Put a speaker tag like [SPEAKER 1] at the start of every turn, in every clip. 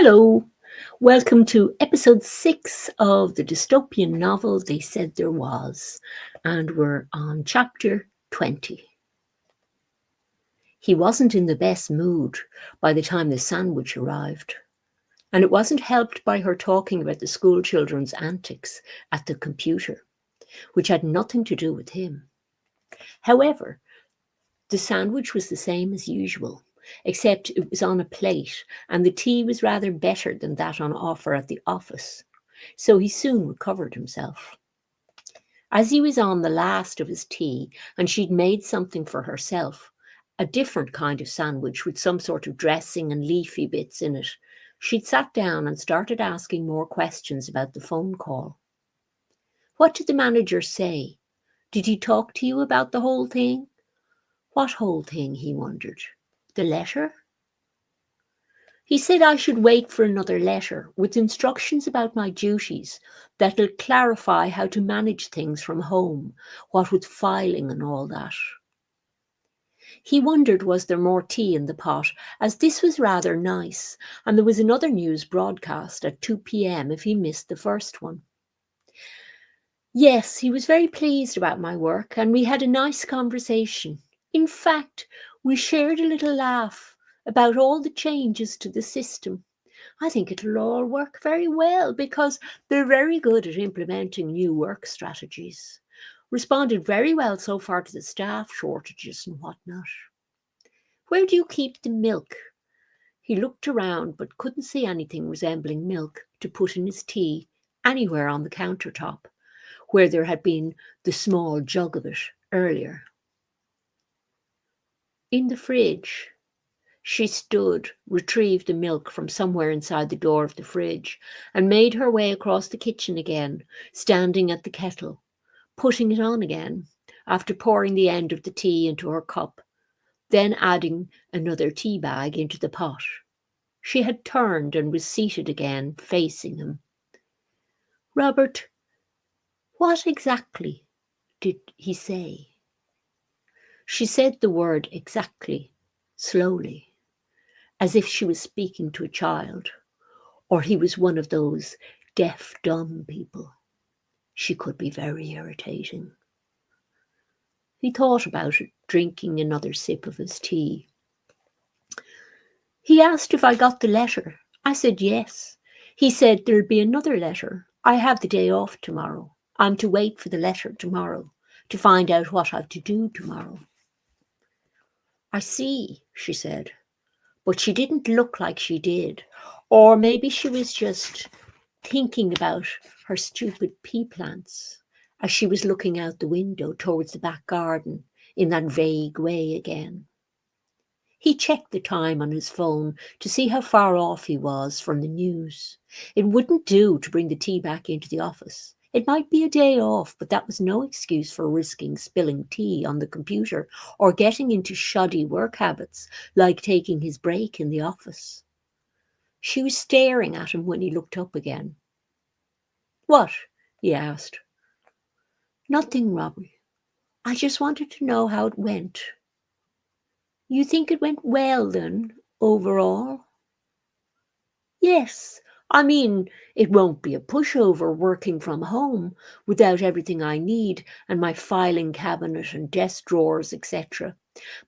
[SPEAKER 1] Hello, welcome to episode 6 of the dystopian novel They Said There Was, and we're on chapter 20. He wasn't in the best mood by the time the sandwich arrived, and it wasn't helped by her talking about the school children's antics at the computer, which had nothing to do with him. However, the sandwich was the same as usual, except it was on a plate, and the tea was rather better than that on offer at the office, so he soon recovered himself. As he was on the last of his tea, and she'd made something for herself, a different kind of sandwich with some sort of dressing and leafy bits in it, she'd sat down and started asking more questions about the phone call. What did the manager say? Did he talk to you about the whole thing? What whole thing, he wondered. The letter? He said I should wait for another letter with instructions about my duties that'll clarify how to manage things from home, what with filing and all that. He wondered was there more tea in the pot, as this was rather nice, and there was another news broadcast at 2 p.m. if he missed the first one. Yes, he was very pleased about my work, and we had a nice conversation. In fact, we shared a little laugh about all the changes to the system. I think it'll all work very well because they're very good at implementing new work strategies. Responded very well so far to the staff shortages and whatnot. Where do you keep the milk? He looked around but couldn't see anything resembling milk to put in his tea anywhere on the countertop, where there had been the small jug of it earlier. In the fridge. She stood, retrieved the milk from somewhere inside the door of the fridge, and made her way across the kitchen again, standing at the kettle, putting it on again, after pouring the end of the tea into her cup, then adding another tea bag into the pot. She had turned and was seated again, facing him. Robert, what exactly did he say? She said the word exactly, slowly, as if she was speaking to a child, or he was one of those deaf, dumb people. She could be very irritating. He thought about it, drinking another sip of his tea. He asked if I got the letter. I said yes. He said there'll be another letter. I have the day off tomorrow. I'm to wait for the letter tomorrow to find out what I've to do tomorrow. I see, she said. But she didn't look like she did. Or maybe she was just thinking about her stupid pea plants as she was looking out the window towards the back garden in that vague way again. He checked the time on his phone to see how far off he was from the news. It wouldn't do to bring the tea back into the office. It might be a day off, but that was no excuse for risking spilling tea on the computer or getting into shoddy work habits like taking his break in the office. She was staring at him when he looked up again. What? He asked. Nothing, Robbie. I just wanted to know how it went. You think it went well then, overall? Yes. I mean, it won't be a pushover working from home without everything I need and my filing cabinet and desk drawers, etc.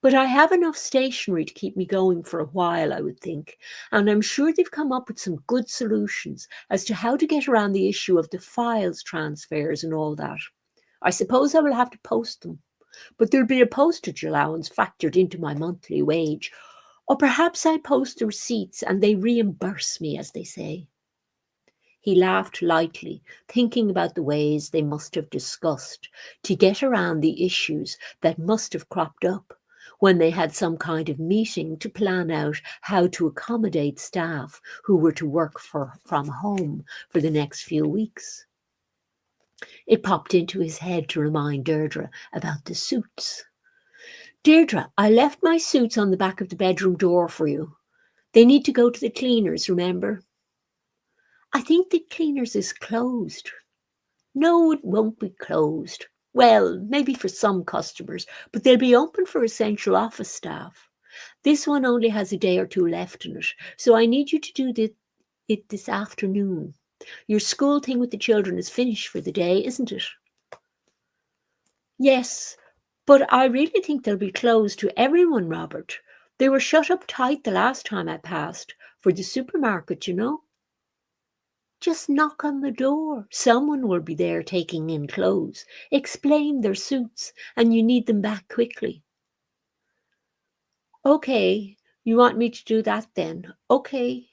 [SPEAKER 1] But I have enough stationery to keep me going for a while, I would think, and I'm sure they've come up with some good solutions as to how to get around the issue of the files transfers and all that. I suppose I will have to post them, but there'll be a postage allowance factored into my monthly wage, or perhaps I post the receipts and they reimburse me, as they say. He laughed lightly, thinking about the ways they must have discussed to get around the issues that must have cropped up when they had some kind of meeting to plan out how to accommodate staff who were to work from home for the next few weeks. It popped into his head to remind Deirdre about the suits. Deirdre, I left my suits on the back of the bedroom door for you. They need to go to the cleaners, remember? I think the cleaners is closed. No, it won't be closed. Well, maybe for some customers, but they'll be open for essential office staff. This one only has a day or two left in it, so I need you to do it this afternoon. Your school thing with the children is finished for the day, isn't it? Yes, but I really think they'll be closed to everyone, Robert. They were shut up tight the last time I passed, for the supermarket, you know. Just knock on the door. Someone will be there taking in clothes. Explain their suits, and you need them back quickly. Okay, you want me to do that then? Okay.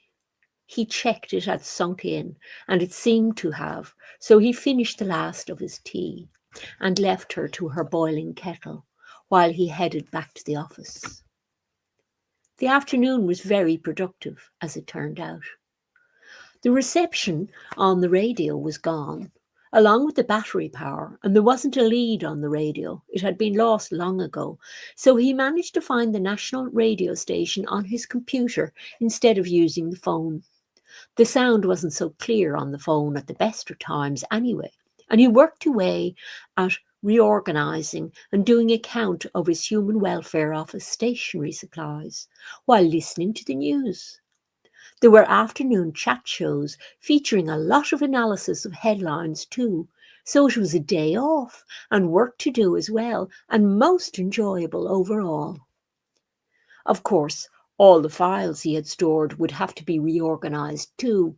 [SPEAKER 1] He checked it had sunk in, and it seemed to have, so he finished the last of his tea and left her to her boiling kettle while he headed back to the office. The afternoon was very productive, as it turned out. The reception on the radio was gone, along with the battery power, and there wasn't a lead on the radio. It had been lost long ago, so he managed to find the national radio station on his computer instead of using the phone. The sound wasn't so clear on the phone at the best of times anyway, and he worked away at reorganising and doing a count of his Human Welfare Office stationery supplies while listening to the news. There were afternoon chat shows featuring a lot of analysis of headlines too, so it was a day off and work to do as well, and most enjoyable overall. Of course, all the files he had stored would have to be reorganised too,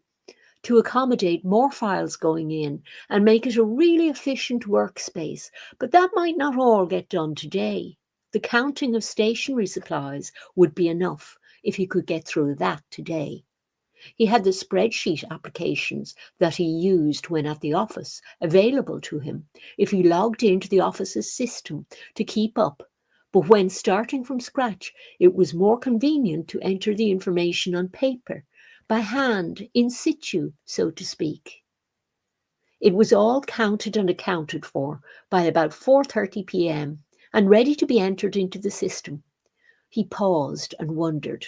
[SPEAKER 1] to accommodate more files going in and make it a really efficient workspace, but that might not all get done today. The counting of stationery supplies would be enough if he could get through that today. He had the spreadsheet applications that he used when at the office available to him if he logged into the office's system to keep up. But when starting from scratch, it was more convenient to enter the information on paper, by hand, in situ, so to speak. It was all counted and accounted for by about 4:30 p.m. and ready to be entered into the system. He paused and wondered,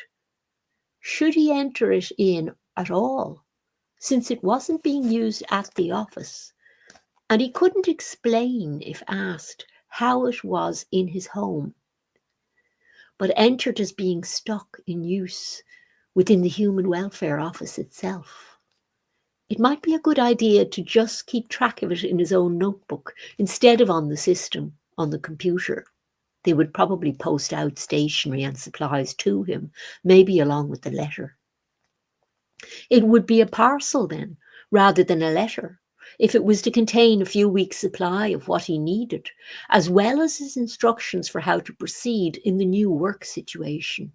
[SPEAKER 1] should he enter it in at all, since it wasn't being used at the office? And he couldn't explain, if asked, how it was in his home, but entered as being stock in use within the Human Welfare Office itself. It might be a good idea to just keep track of it in his own notebook instead of on the system, on the computer. They would probably post out stationery and supplies to him, maybe along with the letter. It would be a parcel then, rather than a letter, if it was to contain a few weeks' supply of what he needed, as well as his instructions for how to proceed in the new work situation.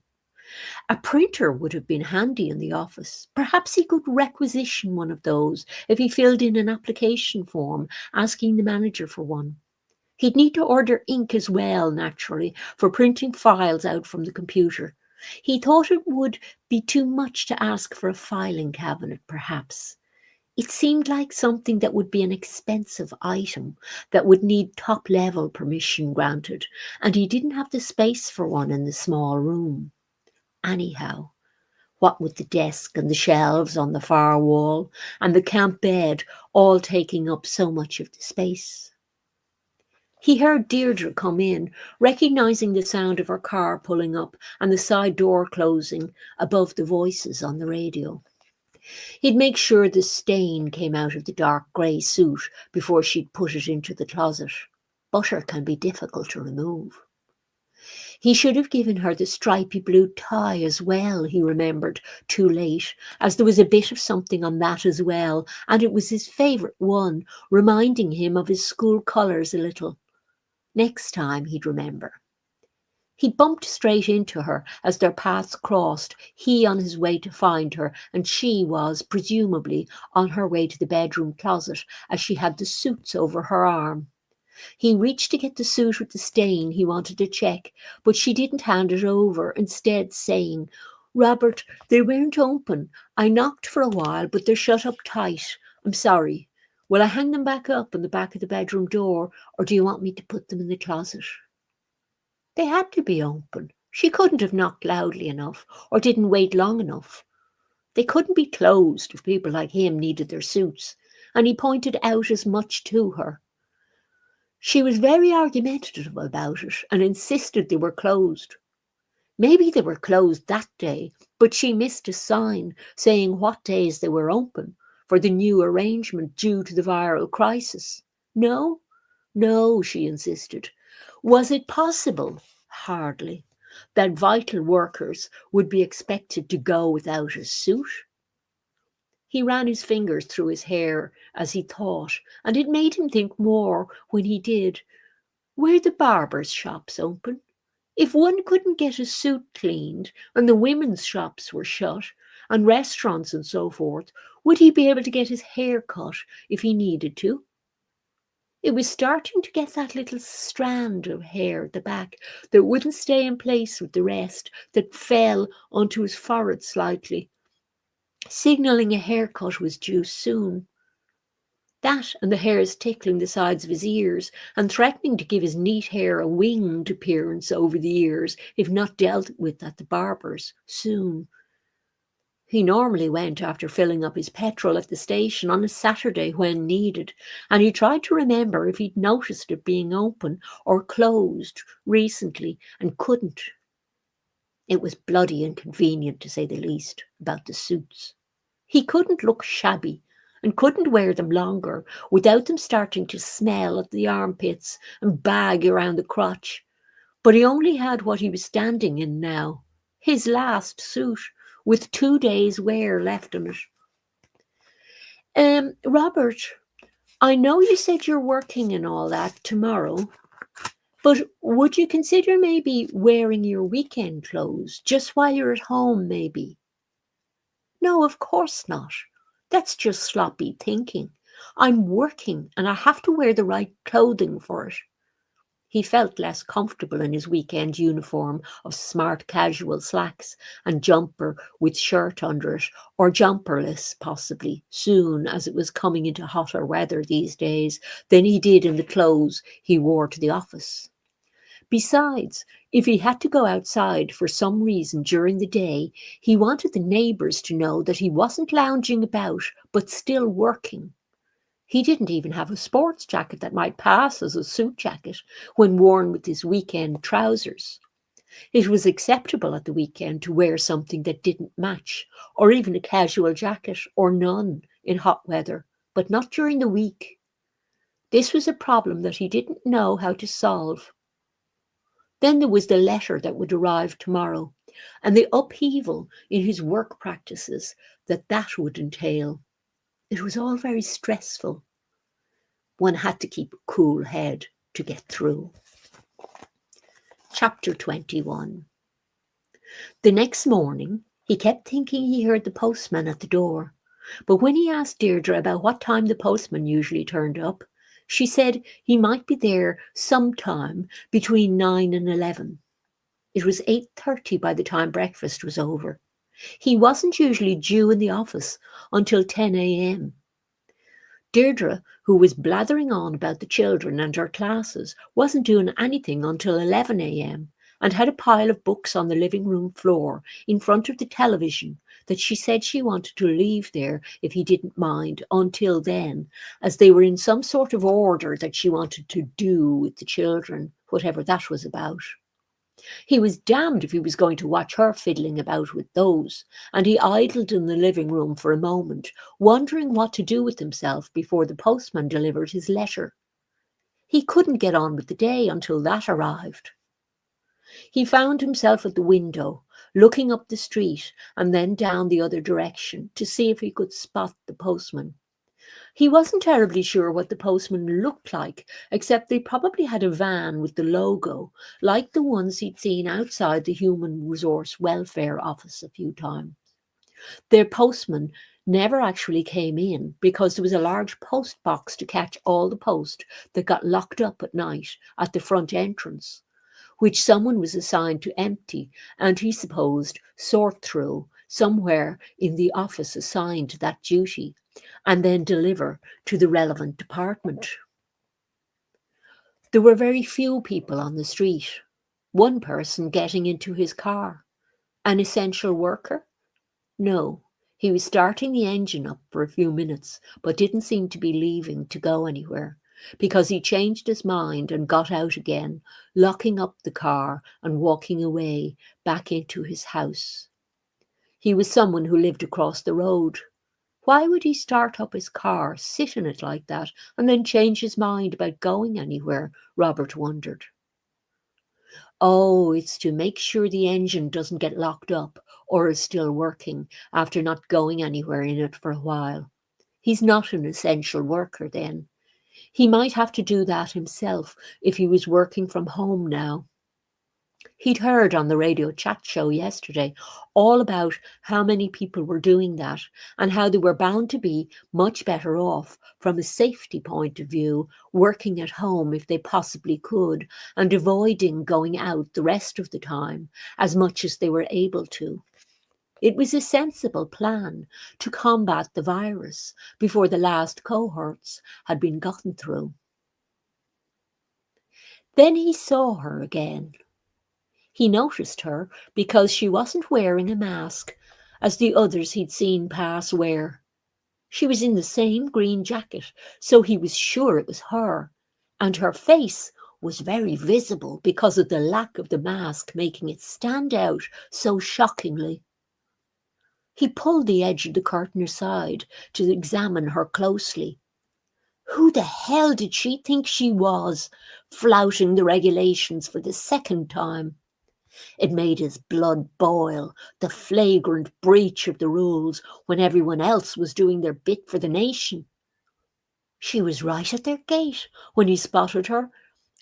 [SPEAKER 1] A printer would have been handy in the office. Perhaps he could requisition one of those if he filled in an application form asking the manager for one. He'd need to order ink as well, naturally, for printing files out from the computer. He thought it would be too much to ask for a filing cabinet, perhaps. It seemed like something that would be an expensive item that would need top-level permission granted, and he didn't have the space for one in the small room. Anyhow, what with the desk and the shelves on the far wall and the camp bed all taking up so much of the space. He heard Deirdre come in, recognising the sound of her car pulling up and the side door closing above the voices on the radio. He'd make sure the stain came out of the dark grey suit before she'd put it into the closet. Butter can be difficult to remove. He should have given her the stripy blue tie as well, he remembered, too late, as there was a bit of something on that as well, and it was his favourite one, reminding him of his school colours a little. Next time he'd remember. He bumped straight into her as their paths crossed, he on his way to find her, and she was, presumably, on her way to the bedroom closet as she had the suits over her arm. He reached to get the suit with the stain he wanted to check, but she didn't hand it over, instead saying, "Robert, they weren't open. I knocked for a while, but they're shut up tight. I'm sorry. Will I hang them back up in the back of the bedroom door, or do you want me to put them in the closet?" They had to be open. She couldn't have knocked loudly enough, or didn't wait long enough. They couldn't be closed if people like him needed their suits, and he pointed out as much to her. She was very argumentative about it and insisted they were closed. Maybe they were closed that day, but she missed a sign saying what days they were open for the new arrangement due to the viral crisis. No, no, she insisted. Was it possible? Hardly. That vital workers would be expected to go without a suit? He ran his fingers through his hair as he thought, and it made him think more when he did. Were the barbers' shops open? If one couldn't get a suit cleaned and the women's shops were shut, and restaurants and so forth, would he be able to get his hair cut if he needed to? It was starting to get that little strand of hair at the back that wouldn't stay in place with the rest, that fell onto his forehead slightly, signalling a haircut was due soon. That and the hairs tickling the sides of his ears and threatening to give his neat hair a winged appearance over the ears if not dealt with at the barber's soon. He normally went after filling up his petrol at the station on a Saturday when needed, and he tried to remember if he'd noticed it being open or closed recently and couldn't. It was bloody inconvenient, to say the least, about the suits. He couldn't look shabby and couldn't wear them longer without them starting to smell at the armpits and bag around the crotch. But he only had what he was standing in now, his last suit, with 2 days' wear left on it. Robert, I know you said you're working and all that tomorrow, but would you consider maybe wearing your weekend clothes just while you're at home, maybe? No, of course not. That's just sloppy thinking. I'm working and I have to wear the right clothing for it. He felt less comfortable in his weekend uniform of smart casual slacks and jumper with shirt under it, or jumperless possibly, soon as it was coming into hotter weather these days than he did in the clothes he wore to the office. Besides, if he had to go outside for some reason during the day, he wanted the neighbours to know that he wasn't lounging about, but still working. He didn't even have a sports jacket that might pass as a suit jacket when worn with his weekend trousers. It was acceptable at the weekend to wear something that didn't match, or even a casual jacket, or none, in hot weather, but not during the week. This was a problem that he didn't know how to solve. Then there was the letter that would arrive tomorrow, and the upheaval in his work practices that would entail. It was all very stressful. One had to keep a cool head to get through. Chapter 21. The next morning, he kept thinking he heard the postman at the door, but when he asked Deirdre about what time the postman usually turned up, she said he might be there sometime between 9 and 11. It was 8:30 by the time breakfast was over. He wasn't usually due in the office until 10 a.m. Deirdre, who was blathering on about the children and her classes, wasn't doing anything until 11 a.m. and had a pile of books on the living room floor in front of the television that she said she wanted to leave there if he didn't mind until then, as they were in some sort of order that she wanted to do with the children, whatever that was about. He was damned if he was going to watch her fiddling about with those, and he idled in the living room for a moment, wondering what to do with himself before the postman delivered his letter. He couldn't get on with the day until that arrived. He found himself at the window, looking up the street and then down the other direction to see if he could spot the postman. He wasn't terribly sure what the postman looked like, except they probably had a van with the logo, like the ones he'd seen outside the Human Resource Welfare Office a few times. The postman never actually came in because there was a large post box to catch all the post that got locked up at night at the front entrance, which someone was assigned to empty and, he supposed, sort through somewhere in the office assigned that duty, and then deliver to the relevant department. There were very few people on the street. One person getting into his car. An essential worker? No. He was starting the engine up for a few minutes, but didn't seem to be leaving to go anywhere, because he changed his mind and got out again, locking up the car and walking away back into his house. He was someone who lived across the road. Why would he start up his car, sit in it like that, and then change his mind about going anywhere? Robert wondered. Oh, it's to make sure the engine doesn't get locked up or is still working after not going anywhere in it for a while. He's not an essential worker then. He might have to do that himself if he was working from home now. He'd heard on the radio chat show yesterday all about how many people were doing that and how they were bound to be much better off from a safety point of view working at home if they possibly could and avoiding going out the rest of the time as much as they were able to. It was a sensible plan to combat the virus before the last cohorts had been gotten through. Then he saw her again. He noticed her because she wasn't wearing a mask, as the others he'd seen pass wear. She was in the same green jacket, so he was sure it was her, and her face was very visible because of the lack of the mask making it stand out so shockingly. He pulled the edge of the curtain aside to examine her closely. Who the hell did she think she was, flouting the regulations for the second time? It made his blood boil, the flagrant breach of the rules when everyone else was doing their bit for the nation. She was right at their gate when he spotted her,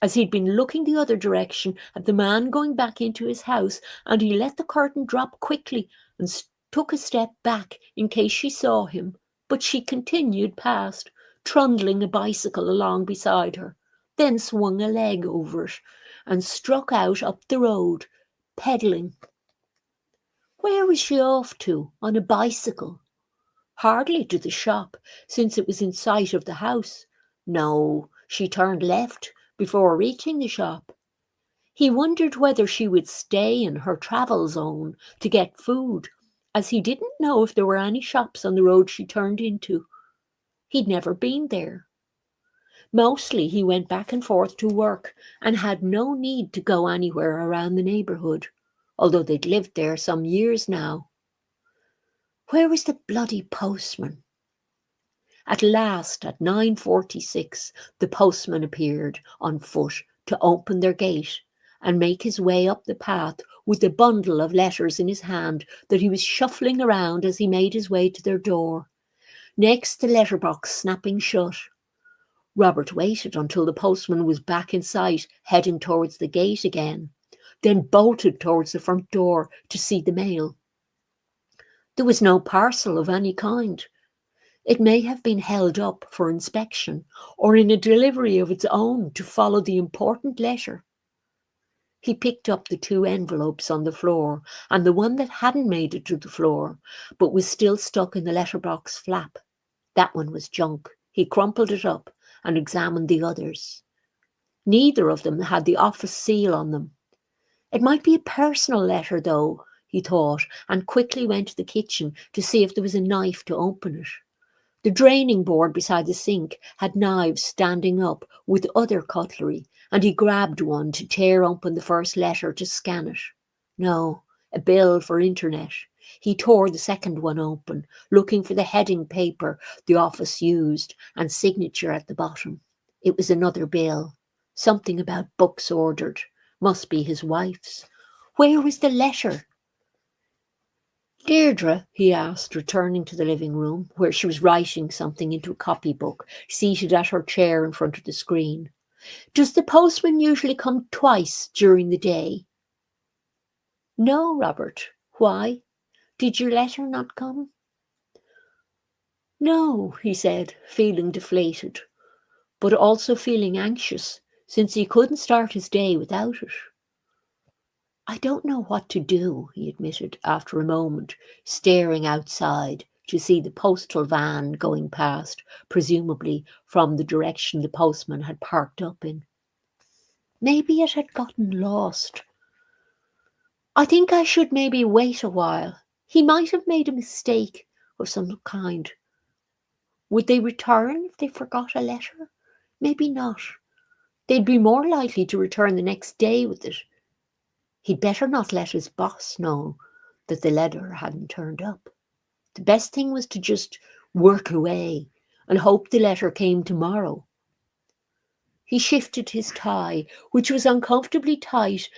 [SPEAKER 1] as he'd been looking the other direction at the man going back into his house, and he let the curtain drop quickly and took a step back in case she saw him, but she continued past, trundling a bicycle along beside her, then swung a leg over it and struck out up the road, pedalling. Where was she off to on a bicycle? Hardly to the shop, since it was in sight of the house. No, she turned left before reaching the shop. He wondered whether she would stay in her travel zone to get food, as he didn't know if there were any shops on the road she turned into. He'd never been there. Mostly he went back and forth to work and had no need to go anywhere around the neighbourhood, although they'd lived there some years now. Where was the bloody postman? At last, at 9:46, the postman appeared on foot to open their gate and make his way up the path with a bundle of letters in his hand that he was shuffling around as he made his way to their door. Next, the letterbox snapping shut. Robert waited until the postman was back in sight, heading towards the gate again, then bolted towards the front door to see the mail. There was no parcel of any kind. It may have been held up for inspection or in a delivery of its own to follow the important letter. He picked up the 2 envelopes on the floor and the one that hadn't made it to the floor but was still stuck in the letterbox flap. That one was junk. He crumpled it up and examined the others. Neither of them had the office seal on them. It might be a personal letter, though, he thought, and quickly went to the kitchen to see if there was a knife to open it. The draining board beside the sink had knives standing up with other cutlery, and he grabbed one to tear open the first letter to scan it. No, a bill for internet. He tore the second one open, looking for the heading paper the office used and signature at the bottom. It was another bill. Something about books ordered. Must be his wife's. Where was the letter? Deirdre, he asked, returning to the living room, where she was writing something into a copybook, seated at her chair in front of the screen. Does the postman usually come twice during the day? No, Robert. Why? Did your letter not come? No, he said, feeling deflated, but also feeling anxious since he couldn't start his day without it. I don't know what to do, he admitted after a moment, staring outside to see the postal van going past, presumably from the direction the postman had parked up in. Maybe it had gotten lost. I think I should maybe wait a while. He might have made a mistake of some kind. Would they return if they forgot a letter? Maybe not. They'd be more likely to return the next day with it. He'd better not let his boss know that the letter hadn't turned up. The best thing was to just work away and hope the letter came tomorrow. He shifted his tie, which was uncomfortably tight,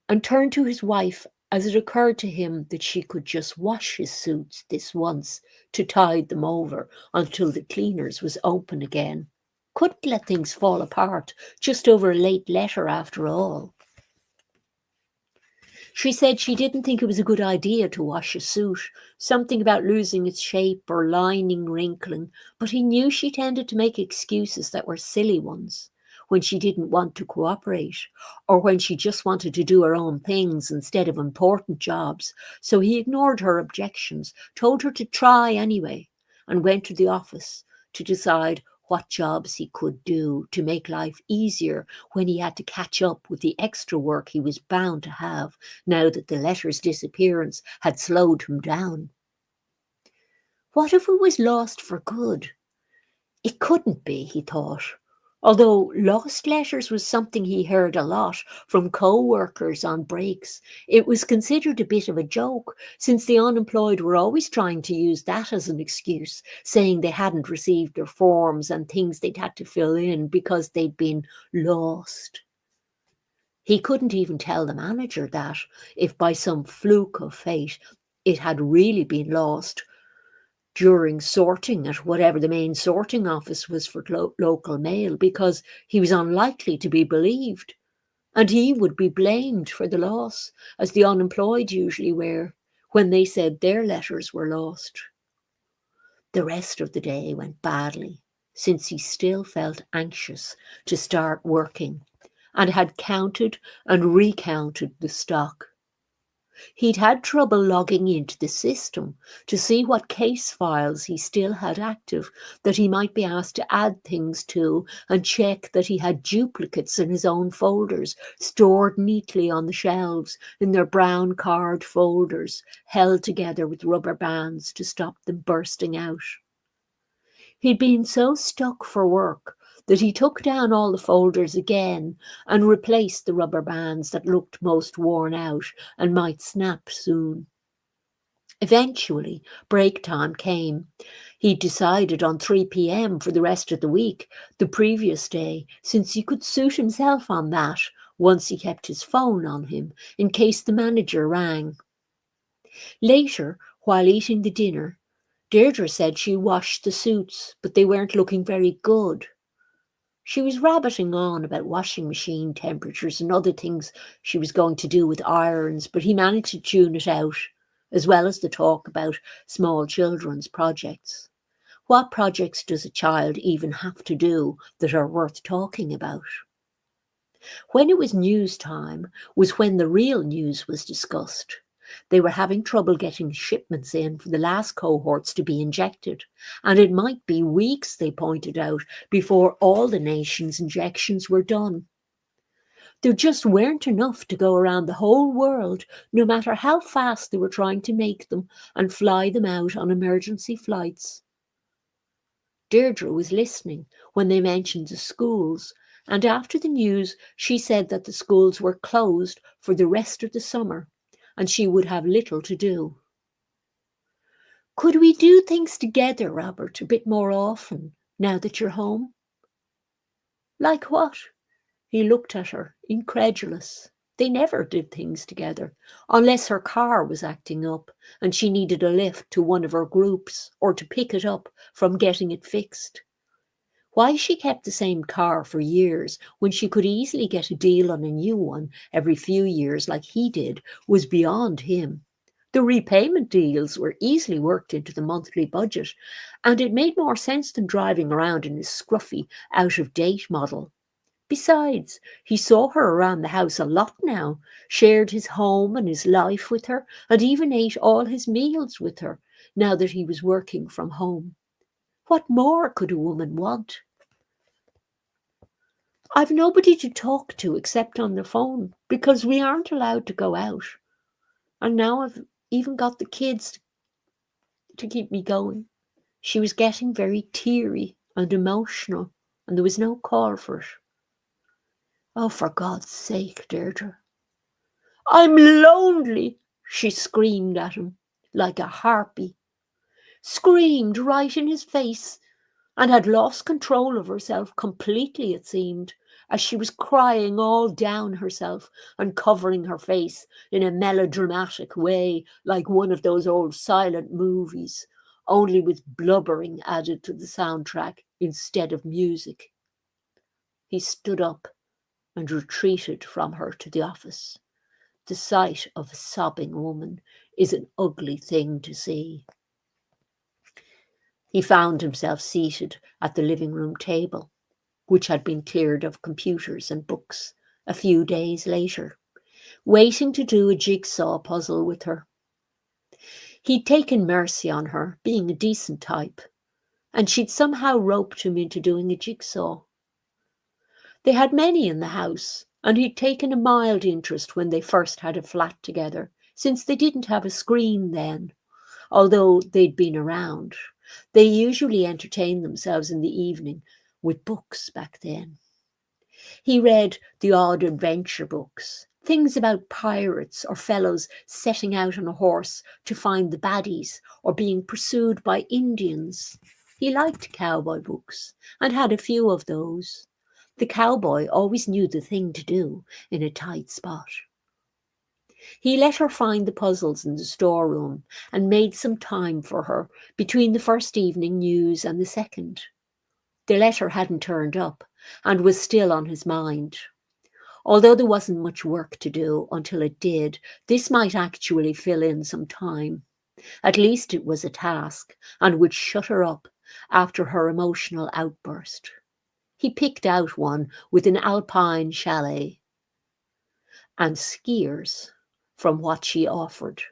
[SPEAKER 1] and turned to his wife as it occurred to him that she could just wash his suits this once to tide them over until the cleaners was open again. Couldn't let things fall apart just over a late letter after all. She said she didn't think it was a good idea to wash a suit, something about losing its shape or lining wrinkling, but he knew she tended to make excuses that were silly ones when she didn't want to cooperate or when she just wanted to do her own things instead of important jobs. So he ignored her objections, told her to try anyway, and went to the office to decide what jobs he could do to make life easier when he had to catch up with the extra work he was bound to have now that the letter's disappearance had slowed him down. What if it was lost for good? It couldn't be, he thought, although lost letters was something he heard a lot from co-workers on breaks. It was considered a bit of a joke, since the unemployed were always trying to use that as an excuse, saying they hadn't received their forms and things they'd had to fill in because they'd been lost. He couldn't even tell the manager that, if by some fluke of fate it had really been lost during sorting at whatever the main sorting office was for local mail, because he was unlikely to be believed, and he would be blamed for the loss, as the unemployed usually were when they said their letters were lost. The rest of the day went badly, since he still felt anxious to start working and had counted and recounted the stock. He'd had trouble logging into the system to see what case files he still had active that he might be asked to add things to, and check that he had duplicates in his own folders stored neatly on the shelves in their brown card folders held together with rubber bands to stop them bursting out. He'd been so stuck for work that he took down all the folders again and replaced the rubber bands that looked most worn out and might snap soon. Eventually, break time came. He'd decided on 3 p.m. for the rest of the week, the previous day, since he could suit himself on that once he kept his phone on him in case the manager rang. Later, while eating the dinner, Deirdre said she washed the suits, but they weren't looking very good. She was rabbiting on about washing machine temperatures and other things she was going to do with irons, but he managed to tune it out, as well as the talk about small children's projects. What projects does a child even have to do that are worth talking about? When it was news time was when the real news was discussed. They were having trouble getting shipments in for the last cohorts to be injected, and it might be weeks, they pointed out, before all the nation's injections were done. There just weren't enough to go around the whole world, no matter how fast they were trying to make them and fly them out on emergency flights. Deirdre was listening when they mentioned the schools, and after the news she said that the schools were closed for the rest of the summer and she would have little to do. Could we do things together, Robert, a bit more often, now that you're home? Like what? He looked at her, incredulous. They never did things together, unless her car was acting up and she needed a lift to one of her groups or to pick it up from getting it fixed. Why she kept the same car for years when she could easily get a deal on a new one every few years like he did was beyond him. The repayment deals were easily worked into the monthly budget, and it made more sense than driving around in a scruffy, out-of-date model. Besides, he saw her around the house a lot now, shared his home and his life with her, and even ate all his meals with her, now that he was working from home. What more could a woman want? I've nobody to talk to except on the phone, because we aren't allowed to go out. And now I've even got the kids to keep me going. She was getting very teary and emotional, and there was no call for it. Oh, for God's sake, Deirdre. I'm lonely, she screamed at him like a harpy. Screamed right in his face, and had lost control of herself completely, it seemed, as she was crying all down herself and covering her face in a melodramatic way, like one of those old silent movies, only with blubbering added to the soundtrack instead of music. He stood up and retreated from her to the office. The sight of a sobbing woman is an ugly thing to see. He found himself seated at the living room table, which had been cleared of computers and books, a few days later, waiting to do a jigsaw puzzle with her. He'd taken mercy on her, being a decent type, and she'd somehow roped him into doing a jigsaw. They had many in the house, and he'd taken a mild interest when they first had a flat together, since they didn't have a screen then, although they'd been around. They usually entertained themselves in the evening with books back then. He read the odd adventure books, things about pirates or fellows setting out on a horse to find the baddies or being pursued by Indians. He liked cowboy books and had a few of those. The cowboy always knew the thing to do in a tight spot. He let her find the puzzles in the storeroom and made some time for her between the first evening news and the second. The letter hadn't turned up and was still on his mind. Although there wasn't much work to do until it did, this might actually fill in some time. At least it was a task and would shut her up after her emotional outburst. He picked out one with an alpine chalet and skiers from what she offered,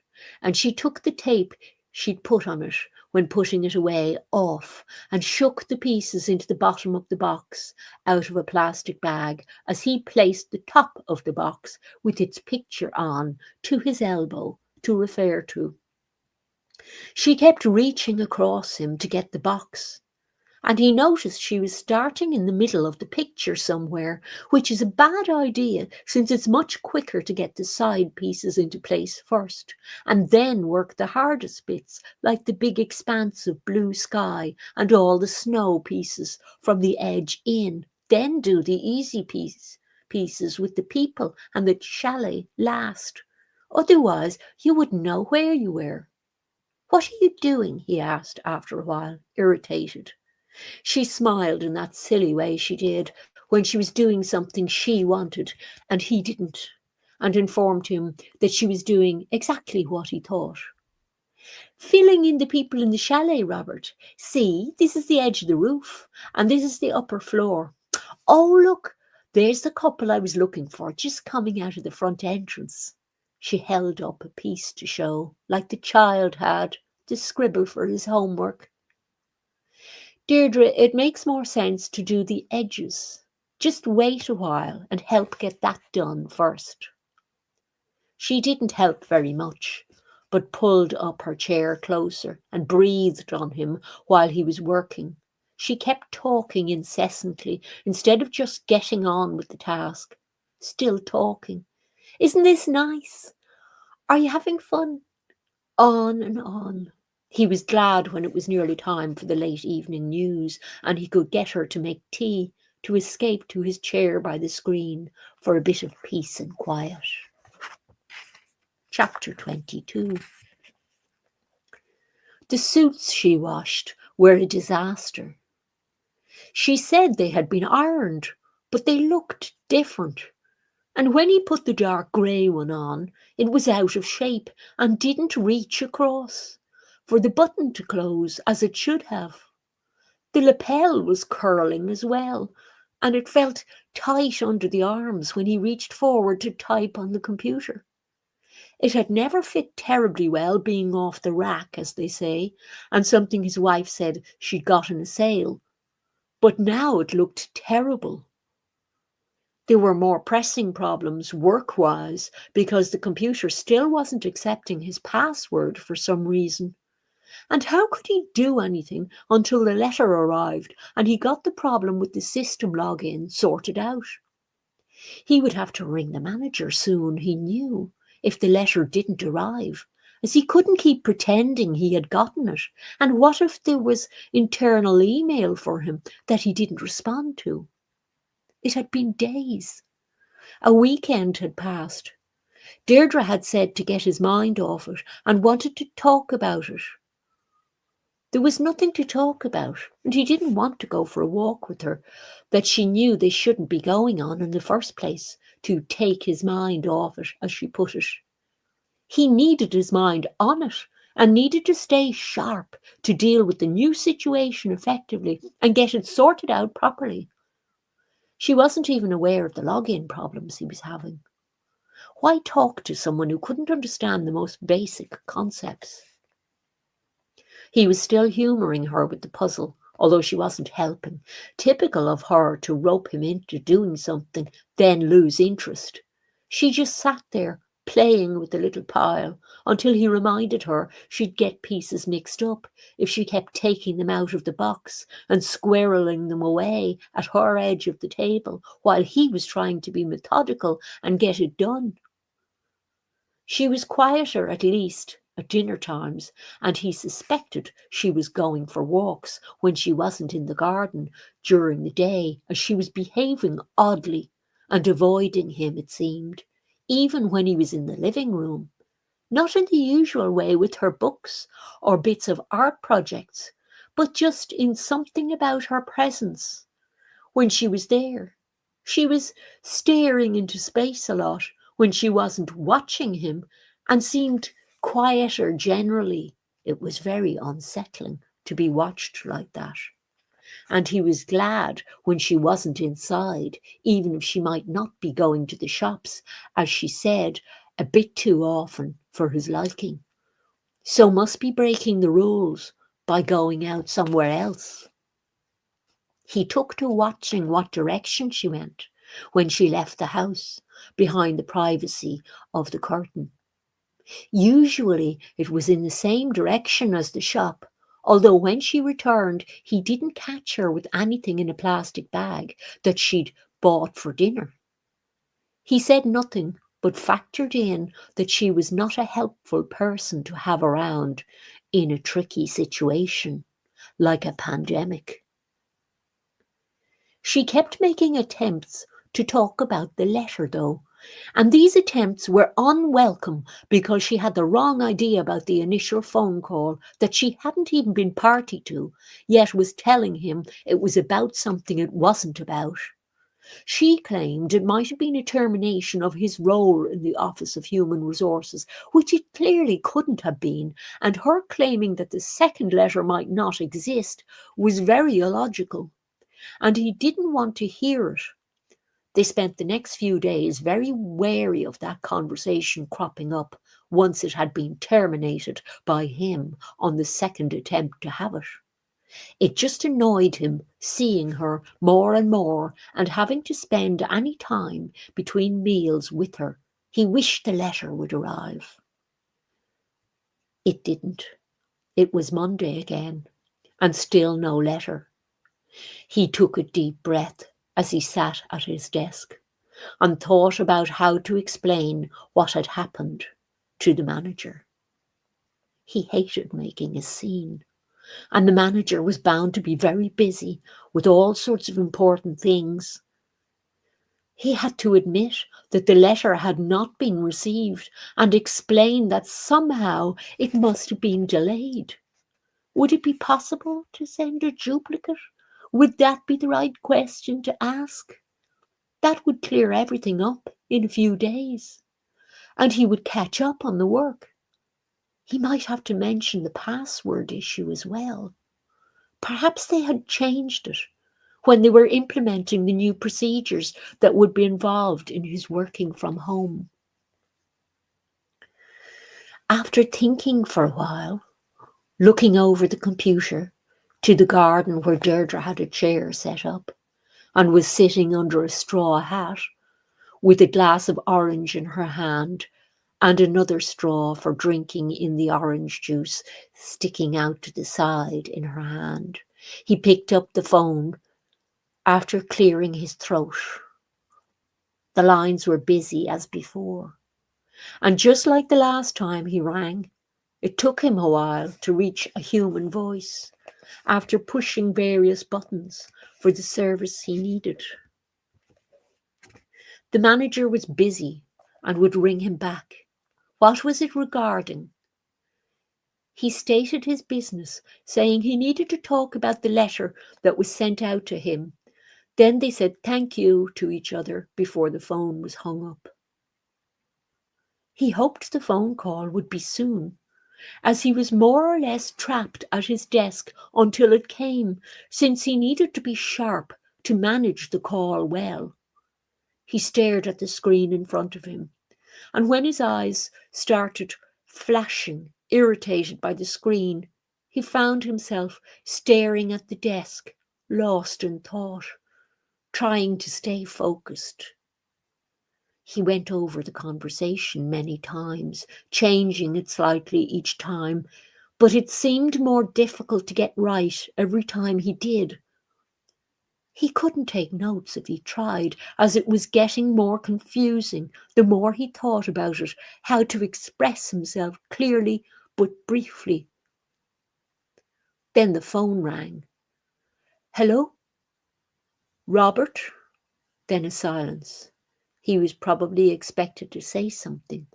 [SPEAKER 1] and she took the tape she'd put on it when putting it away off and shook the pieces into the bottom of the box out of a plastic bag as he placed the top of the box with its picture on to his elbow to refer to. She kept reaching across him to get the box, and he noticed she was starting in the middle of the picture somewhere, which is a bad idea since it's much quicker to get the side pieces into place first, and then work the hardest bits like the big expanse of blue sky and all the snow pieces from the edge in, then do the easy pieces with the people and the chalet last. Otherwise, you wouldn't know where you were. What are you doing? He asked after a while, irritated. She smiled in that silly way she did when she was doing something she wanted and he didn't, and informed him that she was doing exactly what he thought. Filling in the people in the chalet, Robert. See, this is the edge of the roof, and this is the upper floor. Oh, look, there's the couple I was looking for, just coming out of the front entrance. She held up a piece to show, like the child had, to scribble for his homework. Deirdre, it makes more sense to do the edges. Just wait a while and help get that done first. She didn't help very much, but pulled up her chair closer and breathed on him while he was working. She kept talking incessantly instead of just getting on with the task. Still talking. Isn't this nice? Are you having fun? On and on. He was glad when it was nearly time for the late evening news and he could get her to make tea, to escape to his chair by the screen for a bit of peace and quiet. Chapter 22. The suits she washed were a disaster. She said they had been ironed, but they looked different, And when he put the dark grey one on, it was out of shape and didn't reach across for the button to close as it should have. The lapel was curling as well, and it felt tight under the arms when he reached forward to type on the computer. It had never fit terribly well, being off the rack, as they say, and something his wife said she'd got in a sale. But now it looked terrible. There were more pressing problems work-wise because the computer still wasn't accepting his password for some reason. And how could he do anything until the letter arrived and he got the problem with the system login sorted out? He would have to ring the manager soon, he knew, if the letter didn't arrive, as he couldn't keep pretending he had gotten it. And what if there was internal email for him that he didn't respond to? It had been days. A weekend had passed. Deirdre had said to get his mind off it and wanted to talk about it. There was nothing to talk about, and he didn't want to go for a walk with her that she knew they shouldn't be going on in the first place, to take his mind off it, as she put it. He needed his mind on it and needed to stay sharp to deal with the new situation effectively and get it sorted out properly. She wasn't even aware of the login problems he was having. Why talk to someone who couldn't understand the most basic concepts? He was still humouring her with the puzzle, although she wasn't helping. Typical of her to rope him into doing something, then lose interest. She just sat there, playing with the little pile, until he reminded her she'd get pieces mixed up if she kept taking them out of the box and squirreling them away at her edge of the table, while he was trying to be methodical and get it done. She was quieter, at least, at dinner times, and he suspected she was going for walks when she wasn't in the garden during the day, as she was behaving oddly and avoiding him, it seemed, even when he was in the living room. Not in the usual way with her books or bits of art projects, but just in something about her presence when she was there. She was staring into space a lot when she wasn't watching him and seemed quieter generally. It was very unsettling to be watched like that. And he was glad when she wasn't inside, even if she might not be going to the shops, as she said, a bit too often for his liking. So must be breaking the rules by going out somewhere else. He took to watching what direction she went when she left the house, behind the privacy of the curtain. Usually it was in the same direction as the shop, although when she returned he didn't catch her with anything in a plastic bag that she'd bought for dinner. He said nothing, but factored in that she was not a helpful person to have around in a tricky situation like a pandemic. She kept making attempts to talk about the letter, though, and these attempts were unwelcome because she had the wrong idea about the initial phone call that she hadn't even been party to, yet was telling him it was about something it wasn't about. She claimed it might have been a termination of his role in the Office of Human Resources, which it clearly couldn't have been, and her claiming that the second letter might not exist was very illogical. And he didn't want to hear it. They spent the next few days very wary of that conversation cropping up once it had been terminated by him on the second attempt to have it. It just annoyed him seeing her more and more and having to spend any time between meals with her. He wished the letter would arrive. It didn't. It was Monday again, and still no letter. He took a deep breath as he sat at his desk and thought about how to explain what had happened to the manager. He hated making a scene, and the manager was bound to be very busy with all sorts of important things. He had to admit that the letter had not been received and explain that somehow it must have been delayed. Would it be possible to send a duplicate? Would that be the right question to ask? That would clear everything up in a few days, and he would catch up on the work. He might have to mention the password issue as well. Perhaps they had changed it when they were implementing the new procedures that would be involved in his working from home. After thinking for a while, looking over the computer to the garden where Deirdre had a chair set up and was sitting under a straw hat with a glass of orange in her hand and another straw for drinking in the orange juice sticking out to the side in her hand, he picked up the phone after clearing his throat. The lines were busy as before, and just like the last time he rang, it took him a while to reach a human voice after pushing various buttons for the service he needed. The manager was busy and would ring him back. What was it regarding? He stated his business, saying he needed to talk about the letter that was sent out to him. Then they said thank you to each other before the phone was hung up. He hoped the phone call would be soon, as he was more or less trapped at his desk until it came, since he needed to be sharp to manage the call well. He stared at the screen in front of him, and when his eyes started flashing, irritated by the screen, he found himself staring at the desk, lost in thought, trying to stay focused. He went over the conversation many times, changing it slightly each time, but it seemed more difficult to get right every time he did. He couldn't take notes if he tried, as it was getting more confusing the more he thought about it, how to express himself clearly but briefly. Then the phone rang. Hello? Robert? Then a silence. He was probably expected to say something.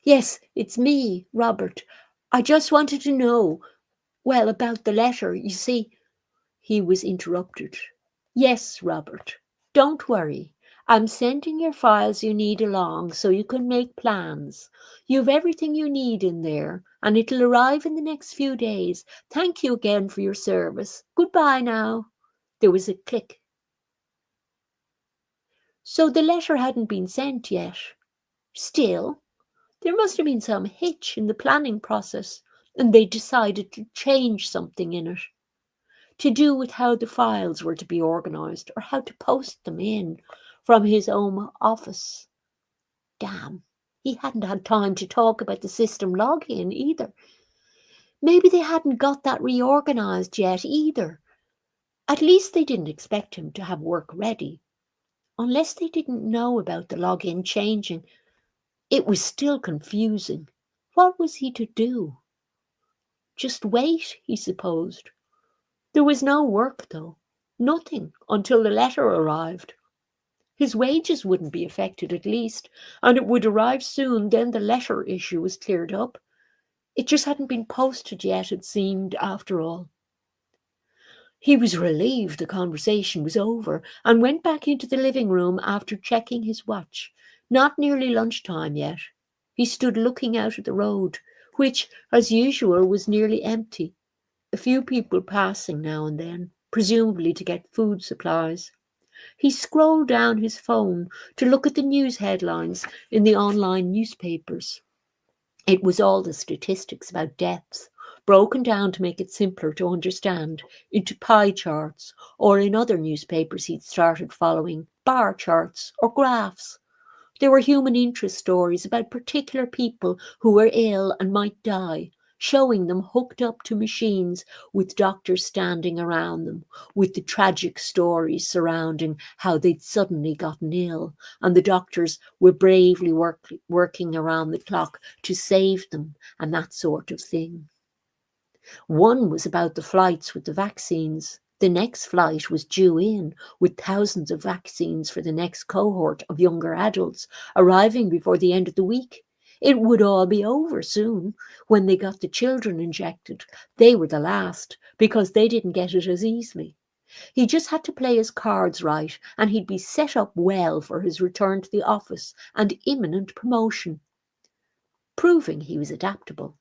[SPEAKER 1] Yes, it's me, Robert. I just wanted to know, well, about the letter, you see. He was interrupted. Yes, Robert, don't worry. I'm sending your files you need along so you can make plans. You've everything you need in there, and it'll arrive in the next few days. Thank you again for your service. Goodbye now. There was a click. So the letter hadn't been sent yet. Still, there must have been some hitch in the planning process, and they decided to change something in it, to do with how the files were to be organised or how to post them in from his own office. Damn, he hadn't had time to talk about the system login either. Maybe they hadn't got that reorganised yet either. At least they didn't expect him to have work ready. Unless they didn't know about the login changing, it was still confusing. What was he to do? Just wait, he supposed. There was no work, though. Nothing until the letter arrived. His wages wouldn't be affected at least, and it would arrive soon. Then the letter issue was cleared up. It just hadn't been posted yet, it seemed, after all. He was relieved the conversation was over and went back into the living room after checking his watch. Not nearly lunchtime yet. He stood looking out at the road, which, as usual, was nearly empty. A few people passing now and then, presumably to get food supplies. He scrolled down his phone to look at the news headlines in the online newspapers. It was all the statistics about deaths, broken down to make it simpler to understand, into pie charts, or in other newspapers he'd started following, bar charts or graphs. There were human interest stories about particular people who were ill and might die, showing them hooked up to machines with doctors standing around them, with the tragic stories surrounding how they'd suddenly gotten ill and the doctors were bravely working around the clock to save them and that sort of thing. One was about the flights with the vaccines. The next flight was due in with thousands of vaccines for the next cohort of younger adults arriving before the end of the week. It would all be over soon when they got the children injected. They were the last because they didn't get it as easily. He just had to play his cards right, and he'd be set up well for his return to the office and imminent promotion, proving he was adaptable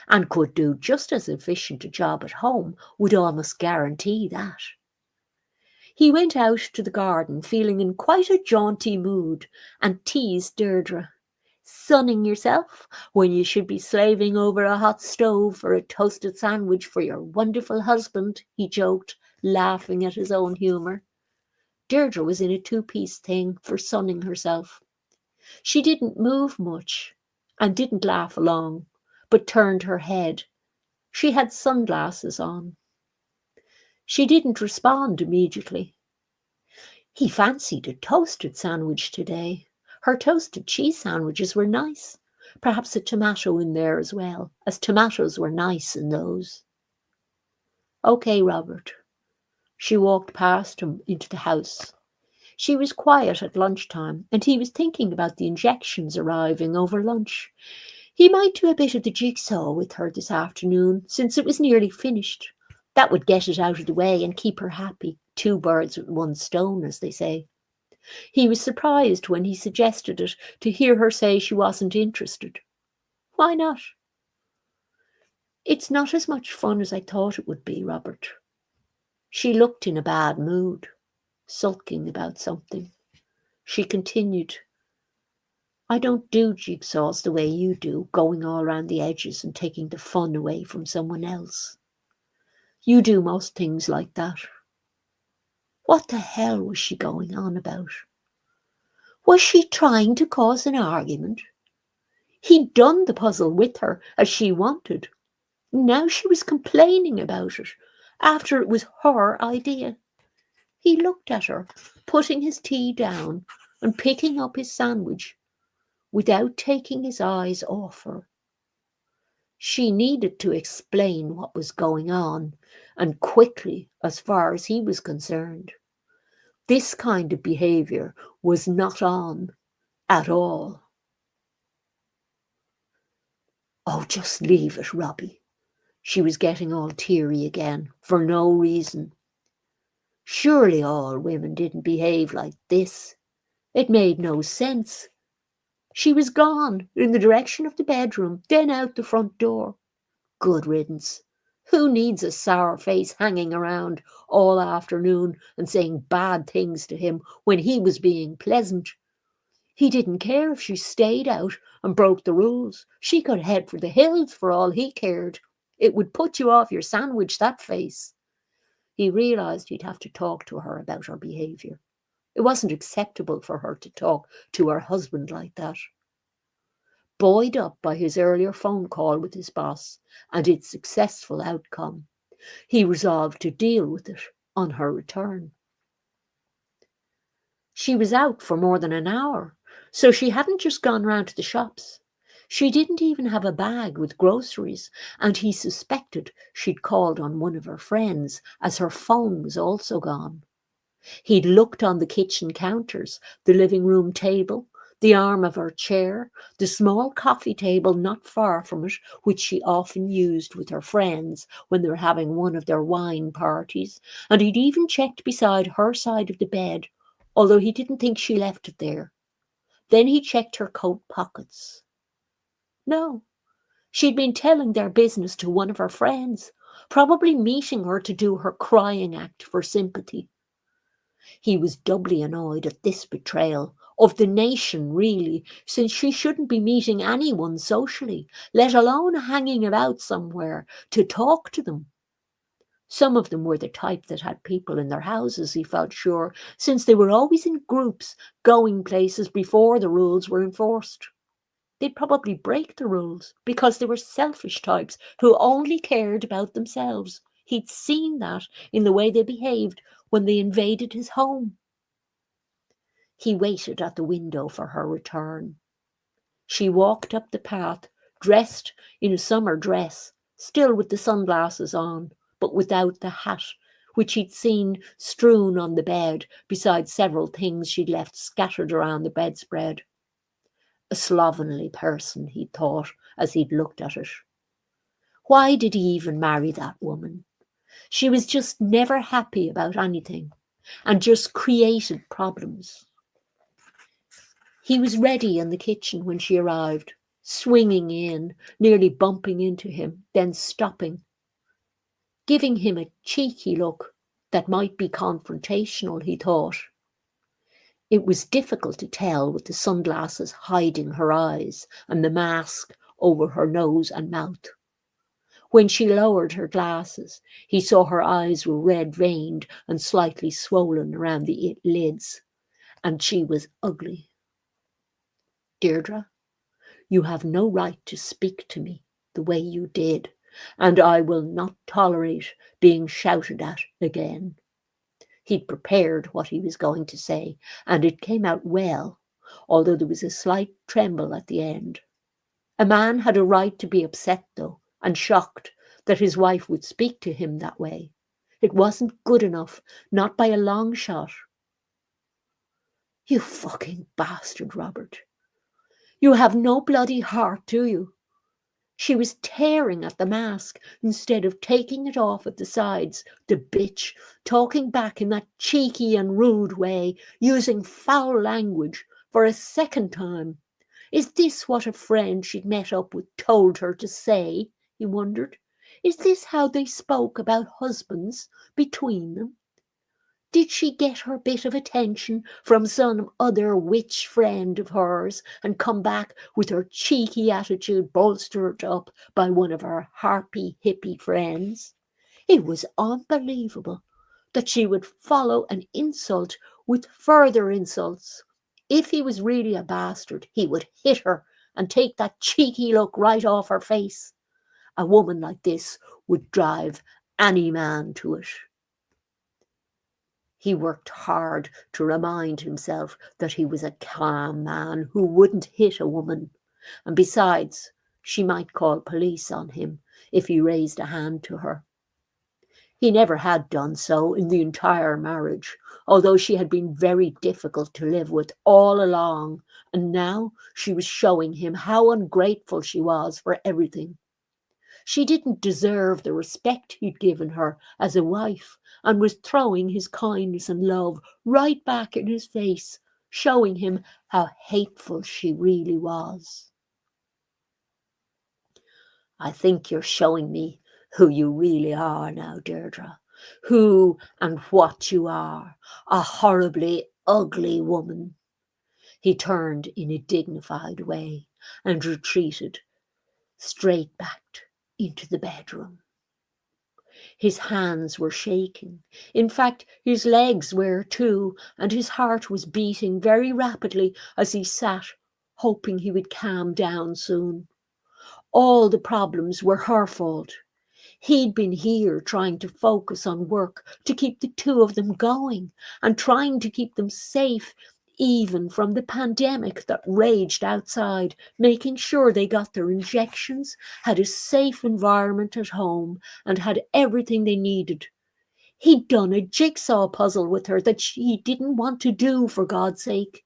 [SPEAKER 1] and could do just as efficient a job at home would almost guarantee that. He went out to the garden feeling in quite a jaunty mood and teased Deirdre. Sunning yourself when you should be slaving over a hot stove for a toasted sandwich for your wonderful husband, he joked, laughing at his own humour. Deirdre was in a two-piece thing for sunning herself. She didn't move much and didn't laugh along, but turned her head. She had sunglasses on. She didn't respond immediately. He fancied a toasted sandwich today. Her toasted cheese sandwiches were nice. Perhaps a tomato in there as well, as tomatoes were nice in those. Okay, Robert. She walked past him into the house. She was quiet at lunchtime, and he was thinking about the injections arriving over lunch. He might do a bit of the jigsaw with her this afternoon, since it was nearly finished. That would get it out of the way and keep her happy. Two birds with one stone, as they say. He was surprised when he suggested it to hear her say she wasn't interested. Why not? It's not as much fun as I thought it would be, Robert. She looked in a bad mood, sulking about something. She continued, I don't do jigsaws the way you do, going all round the edges and taking the fun away from someone else. You do most things like that. What the hell was she going on about? Was she trying to cause an argument? He'd done the puzzle with her as she wanted. Now she was complaining about it, after it was her idea. He looked at her, putting his tea down and picking up his sandwich, without taking his eyes off her. She needed to explain what was going on, and quickly, as far as he was concerned. This kind of behaviour was not on at all. Oh, just leave it, Robbie. She was getting all teary again, for no reason. Surely all women didn't behave like this. It made no sense. She was gone, in the direction of the bedroom, then out the front door. Good riddance. Who needs a sour face hanging around all afternoon and saying bad things to him when he was being pleasant? He didn't care if she stayed out and broke the rules. She could head for the hills for all he cared. It would put you off your sandwich, that face. He realised he'd have to talk to her about her behaviour. It wasn't acceptable for her to talk to her husband like that. Buoyed up by his earlier phone call with his boss and its successful outcome, he resolved to deal with it on her return. She was out for more than an hour, so she hadn't just gone round to the shops. She didn't even have a bag with groceries, and he suspected she'd called on one of her friends, as her phone was also gone. He'd looked on the kitchen counters, the living room table, the arm of her chair, the small coffee table not far from it, which she often used with her friends when they were having one of their wine parties, and he'd even checked beside her side of the bed, although he didn't think she left it there. Then he checked her coat pockets. No, she'd been telling their business to one of her friends, probably meeting her to do her crying act for sympathy. He was doubly annoyed at this betrayal of the nation, really, since she shouldn't be meeting anyone socially, let alone hanging about somewhere to talk to them. Some of them were the type that had people in their houses, he felt sure, since they were always in groups, going places before the rules were enforced. They'd probably break the rules because they were selfish types who only cared about themselves. He'd seen that in the way they behaved when they invaded his home. He waited at the window for her return. She walked up the path, dressed in a summer dress, still with the sunglasses on, but without the hat, which he'd seen strewn on the bed beside several things she'd left scattered around the bedspread. A slovenly person, he'd thought, as he'd looked at it. Why did he even marry that woman? She was just never happy about anything and just created problems. He was ready in the kitchen when she arrived, swinging in, nearly bumping into him, then stopping, giving him a cheeky look that might be confrontational, he thought. It was difficult to tell with the sunglasses hiding her eyes and the mask over her nose and mouth. When she lowered her glasses, he saw her eyes were red-veined and slightly swollen around the lids, and she was ugly. Deirdre, you have no right to speak to me the way you did, and I will not tolerate being shouted at again. He'd prepared what he was going to say, and it came out well, although there was a slight tremble at the end. A man had a right to be upset, though, and shocked that his wife would speak to him that way. It wasn't good enough, not by a long shot. You fucking bastard, Robert. You have no bloody heart, do you? She was tearing at the mask instead of taking it off at the sides, the bitch, talking back in that cheeky and rude way, using foul language for a second time. Is this what a friend she'd met up with told her to say? He wondered. Is this how they spoke about husbands between them? Did she get her bit of attention from some other witch friend of hers and come back with her cheeky attitude bolstered up by one of her harpy hippie friends? It was unbelievable that she would follow an insult with further insults. If he was really a bastard, he would hit her and take that cheeky look right off her face. A woman like this would drive any man to it. He worked hard to remind himself that he was a calm man who wouldn't hit a woman, and besides, she might call police on him if he raised a hand to her. He never had done so in the entire marriage, although she had been very difficult to live with all along, and now she was showing him how ungrateful she was for everything. She didn't deserve the respect he'd given her as a wife, and was throwing his kindness and love right back in his face, showing him how hateful she really was. I think you're showing me who you really are now, Deirdre. Who and what you are. A horribly ugly woman. He turned in a dignified way and retreated, straight backed into the bedroom. His hands were shaking. In fact, his legs were too, and his heart was beating very rapidly as he sat, hoping he would calm down soon. All the problems were her fault. He'd been here trying to focus on work to keep the two of them going and trying to keep them safe even from the pandemic that raged outside, making sure they got their injections, had a safe environment at home, and had everything they needed. He'd done a jigsaw puzzle with her that he didn't want to do, for God's sake.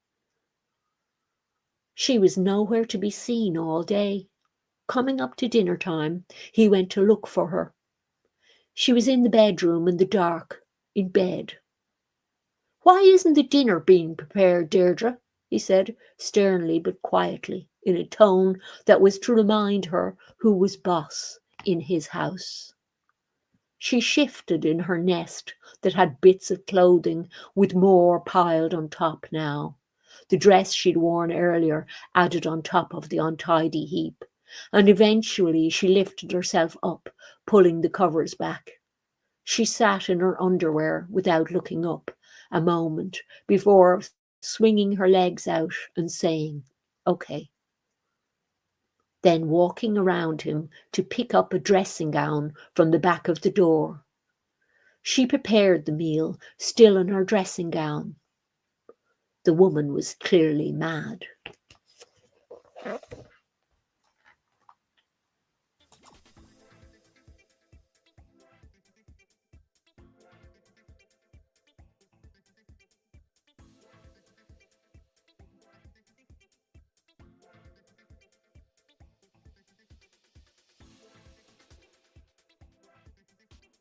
[SPEAKER 1] She was nowhere to be seen all day. Coming up to dinner time, he went to look for her. She was in the bedroom in the dark, in bed. Why isn't the dinner being prepared, Deirdre? He said, sternly but quietly, in a tone that was to remind her who was boss in his house. She shifted in her nest that had bits of clothing with more piled on top now. The dress she'd worn earlier added on top of the untidy heap, and eventually she lifted herself up, pulling the covers back. She sat in her underwear without looking up a moment before swinging her legs out and saying, "Okay." Then walking around him to pick up a dressing gown from the back of the door. She prepared the meal, still in her dressing gown. The woman was clearly mad.